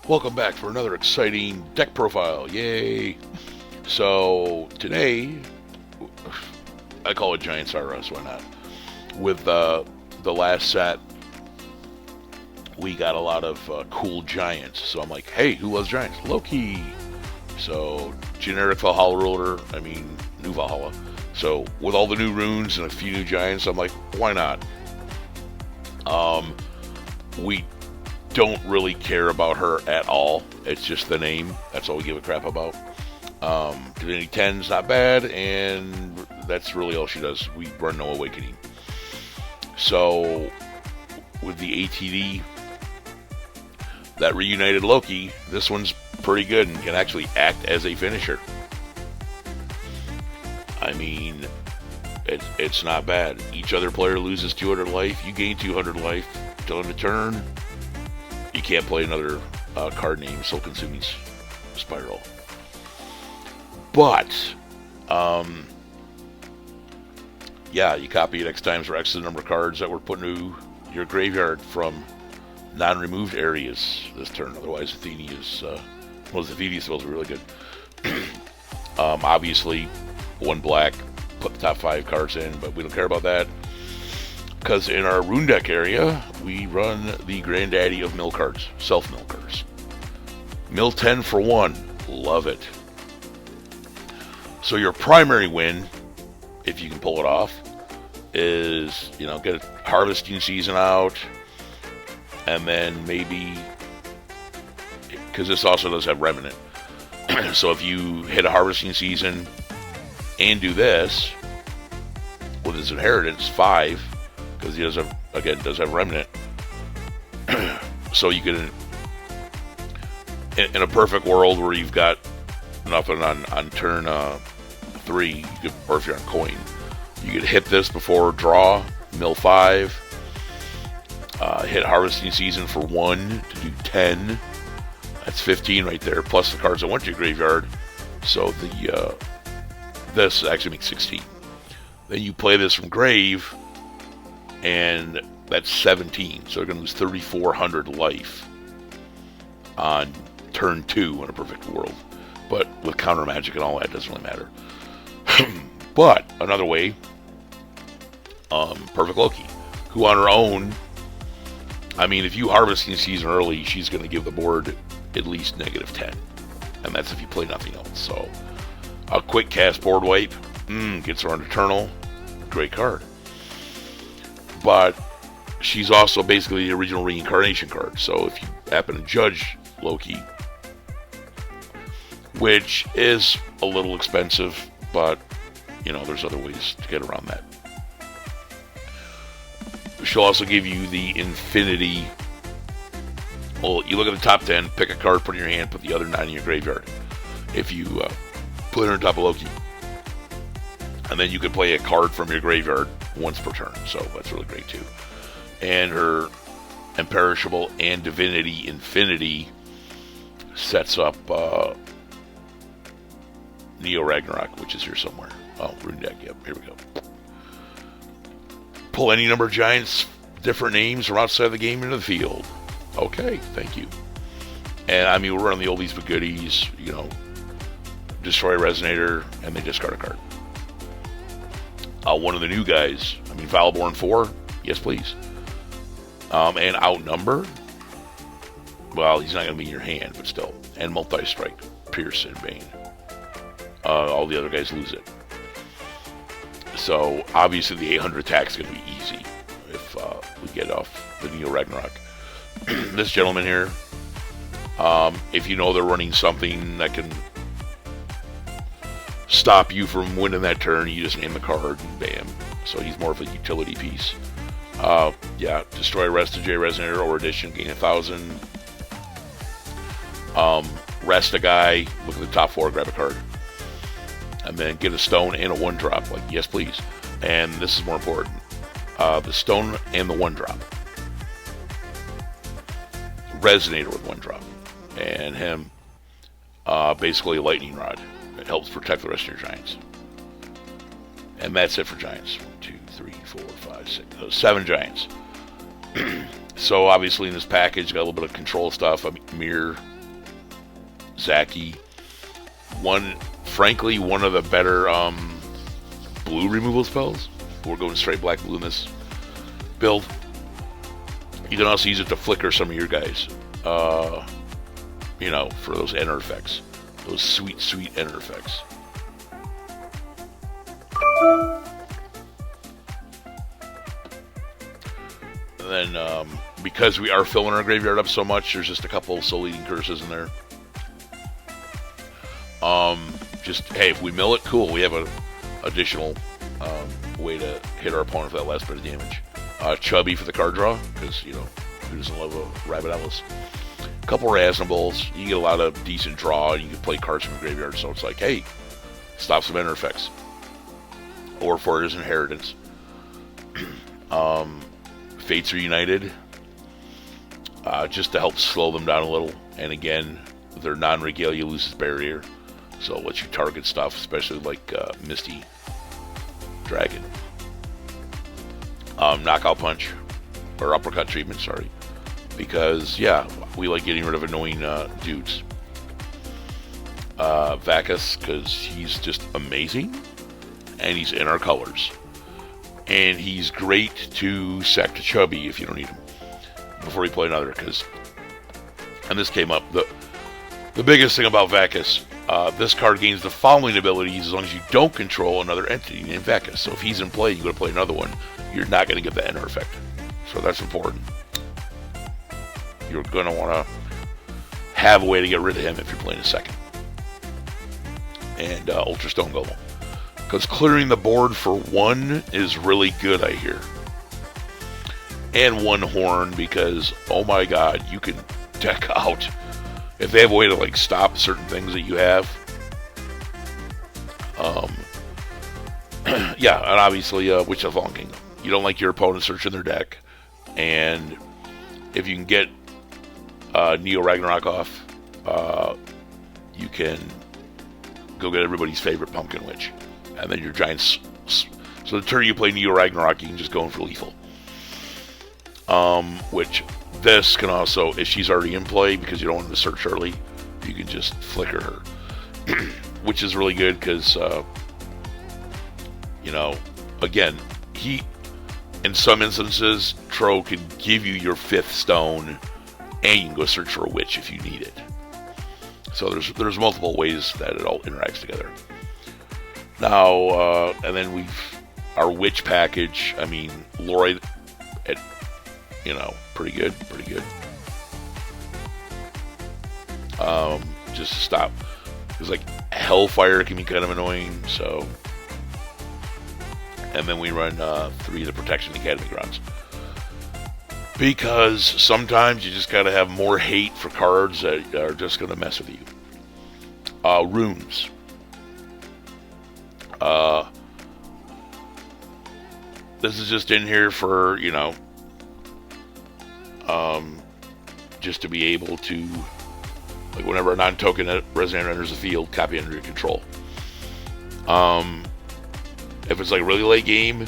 Welcome back for another exciting deck profile. Yay! So today, I call it Giants R Us, why not? With the last set, we got a lot of cool giants. So I'm like, hey, who loves giants? Loki. So generic Valhalla ruler, new Valhalla. So with all the new runes and a few new giants, I'm like, why not? We don't really care about her at all. It's just the name. That's all we give a crap about. Divinity 10's not bad, and that's really all she does. We run no awakening. So with the ATD that reunited Loki, this one's pretty good and can actually act as a finisher. It's not bad. Each other player loses 200 life. You gain 200 life. Till end of turn, you can't play another card named Soul Consuming Spiral. But, you copy it X times for X the number of cards that were put into your graveyard from non-removed areas this turn. Otherwise, Athenia's spells are really good. Obviously, one black, put the top 5 cards in, but we don't care about that. Because in our rune deck area, we run the granddaddy of mill cards, self-mill cards. Mill 10 for 1, love it. So your primary win, if you can pull it off, is, get a harvesting season out, and then maybe, because this also does have remnant. So if you hit a harvesting season and do this, with his inheritance, 5, because he does have remnant. So you can, in a perfect world where you've got nothing on turn 3, or if you're on coin, you could hit this before draw, mill 5, hit harvesting season for 1 to do 10. That's 15 right there, plus the cards that went to your graveyard. So this actually makes 16. Then you play this from grave, and that's 17. So they're going to lose 3,400 life on turn 2 in a perfect world. But with counter magic and all that, it doesn't really matter. But another way, Perfect Loki, who on her own, if you harvesting season early, she's going to give the board at least -10. And that's if you play nothing else. So a quick cast board wipe, gets her on Eternal, great card. But she's also basically the original reincarnation card. So if you happen to judge Loki, which is a little expensive, but, there's other ways to get around that. She'll also give you the infinity. Well, you look at the top 10, pick a card, put it in your hand, put the other 9 in your graveyard. If you put her on top of Loki. And then you can play a card from your graveyard once per turn. So that's really great too. And her Imperishable and Divinity Infinity sets up Neo Ragnarok, which is here somewhere. Oh, rune deck, yep, here we go. Pull any number of giants, different names from outside the game into the field. Okay, thank you. And we're running the oldies but goodies, destroy a resonator, and they discard a card. One of the new guys, Valborn 4, yes please. And Outnumber, well, he's not going to be in your hand, but still. And Multi-Strike, Pierce, and Bane. All the other guys lose it. So, obviously the 800 attack is going to be easy if we get off the Neo Ragnarok. This gentleman here, if you know they're running something that can stop you from winning that turn, you just name the card and bam. So he's more of a utility piece. Destroy Rest of J Resonator or Addition, gain 1,000. Rest a guy, look at the top 4, grab a card. And then get a stone and a 1-drop, like, yes please. And this is more important. The stone and the 1-drop. Resonator with 1-drop. And him, basically a lightning rod. It helps protect the rest of your giants. And that's it for giants. 1, 2, 3, 4, 5, 6, 7 giants. So obviously in this package, got a little bit of control stuff. Mirror, Zaki. Frankly, one of the better blue removal spells. We're going straight black blue in this build. You can also use it to flicker some of your guys. You know, for those enter effects. Those sweet, sweet enter effects. And then, because we are filling our graveyard up so much, there's just a couple Soul Eating Curses in there. Just, hey, if we mill it, cool. We have an additional way to hit our opponent for that last bit of damage. Chubby for the card draw, because, you know, who doesn't love a Rabbit Ellis? A couple Raznables, you get a lot of decent draw, and you can play cards from the graveyard, so it's like, hey, stop some enter effects. Or for his inheritance. Fates are United, just to help slow them down a little, and again, their non-regalia loses barrier, so it lets you target stuff, especially like Misty Dragon. Knockout Punch, or Uppercut Treatment, sorry, because, yeah, we like getting rid of annoying dudes. Vacus, because he's just amazing, and he's in our colors. And he's great to sack to Chubby if you don't need him before you play another, because, and this came up, the biggest thing about Vacus, this card gains the following abilities as long as you don't control another entity named Vacus. So if he's in play, you go to play another one, you're not going to get the enter effect. So that's important. You're going to want to have a way to get rid of him if you're playing a second. And Ultra Stone Golem. Because clearing the board for one is really good, I hear. And one horn, because, oh my god, you can deck out. If they have a way to, like, stop certain things that you have. Yeah, and obviously, Witch of the Fallen Kingdom. You don't like your opponent searching their deck. And if you can get Neo Ragnarok off, you can go get everybody's favorite Pumpkin Witch. And then your giants. So the turn you play Neo Ragnarok, you can just go in for lethal. Which this can also, if she's already in play, because you don't want to search early, you can just flicker her. Which is really good because, you know, again, in some instances, Tro can give you your 5th stone, and you can go search for a witch if you need it. So there's multiple ways that it all interacts together. Now, and then our witch package, I mean, Lori, you know, pretty good. Just to stop. Because, like, Hellfire can be kind of annoying, so. And then we run 3 of the Protection Academy grounds. Because sometimes you just gotta have more hate for cards that are just gonna mess with you. Runes. This is just in here for, you know, just to be able to, like, whenever a non-token resident enters the field, copy under your control. If it's, like, really late game,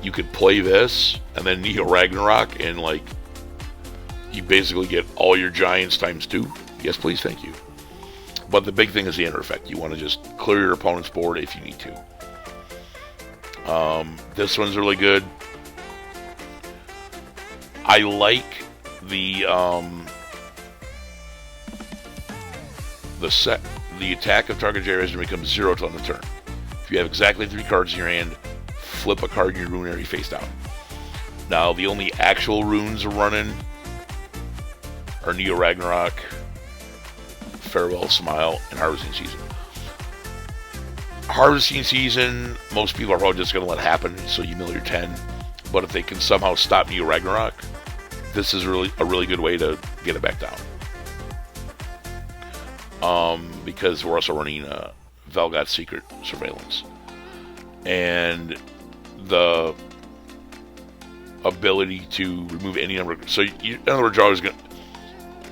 you could play this, and then Neo Ragnarok, and, like, you basically get all your giants times 2. Yes, please, thank you. But the big thing is the enter effect. You want to just clear your opponent's board if you need to. This one's really good. I like the attack of target J resident becomes 0 till end of turn. If you have exactly 3 cards in your hand, flip a card in your rune area face down. Now, the only actual runes are running are Neo Ragnarok, Farewell Smile, and Harvesting Season. Harvesting Season, most people are probably just going to let happen, so you mill your 10. But if they can somehow stop Neo Ragnarok, this is really a really good way to get it back down. Because we're also running Velgot's Secret Surveillance. And the ability to remove any number. So, in other words,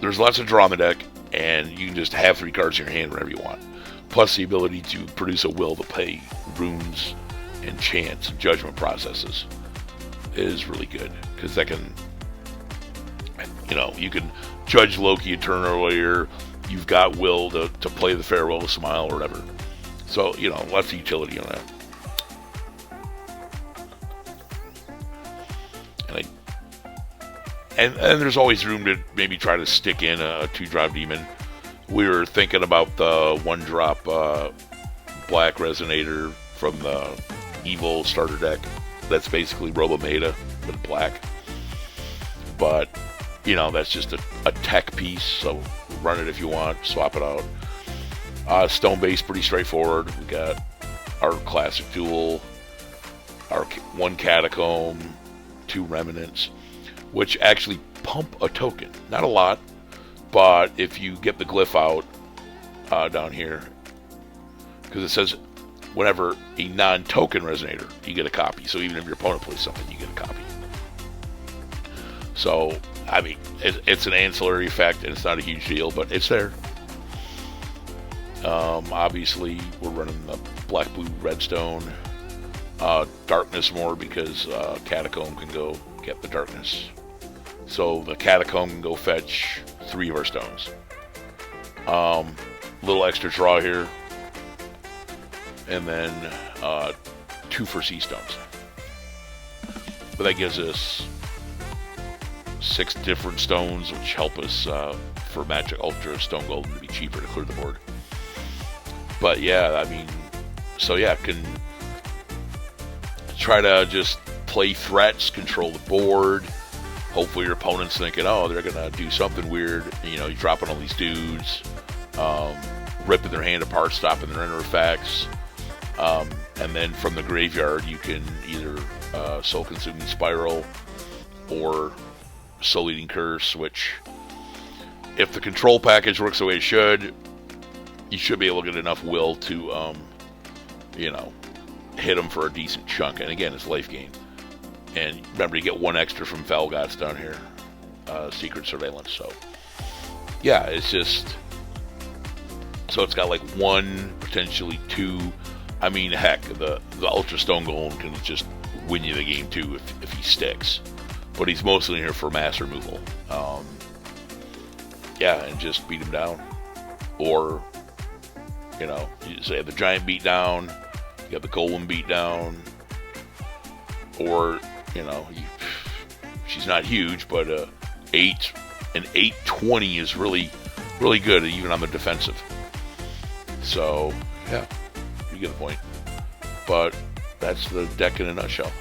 there's lots of draw in the deck, and you can just have 3 cards in your hand whenever you want. Plus the ability to produce a will to pay runes and chants and judgment processes is really good. Because that can, you know, you can judge Loki a turn earlier, you've got will to play the farewell to smile or whatever. So, lots of utility on that. And there's always room to maybe try to stick in a 2-drop demon. We were thinking about the 1-drop black resonator from the evil starter deck. That's basically Robo-Meta with black. But, that's just a tech piece, so run it if you want, swap it out. Stone base, pretty straightforward. We got our classic duel, our 1 catacomb, 2 remnants, which actually pump a token. Not a lot, but if you get the glyph out down here, because it says whenever a non-token resonator, you get a copy. So even if your opponent plays something, you get a copy. So, I mean, it's an ancillary effect, and it's not a huge deal, but it's there. Obviously, we're running the black, blue, redstone. Darkness more because Catacomb can go get the darkness. So the Catacomb can go fetch 3 of our stones. Little extra draw here. And then 2 for sea stones. But that gives us 6 different stones, which help us for Magic Ultra Stone Golden to be cheaper to clear the board. But yeah, I mean, so yeah, can try to just play threats, control the board. Hopefully your opponent's thinking, oh, they're going to do something weird. You're dropping all these dudes, ripping their hand apart, stopping their inner effects. And then from the graveyard, you can either Soul Consuming Spiral or Soul Eating Curse, which, if the control package works the way it should, you should be able to get enough will to, hit them for a decent chunk. And again, it's life gain. And remember, you get 1 extra from Felgots down here. Secret Surveillance. So, yeah, it's just... So it's got like 1, potentially 2. I mean, heck, the Ultra Stone Golem can just win you the game too if he sticks. But he's mostly here for mass removal. Yeah, and just beat him down. Or, you say the Giant beat down, you got the Golem beat down, or, she's not huge, but 820 is really, really good, even on the defensive. So, yeah, you get the point. But that's the deck in a nutshell.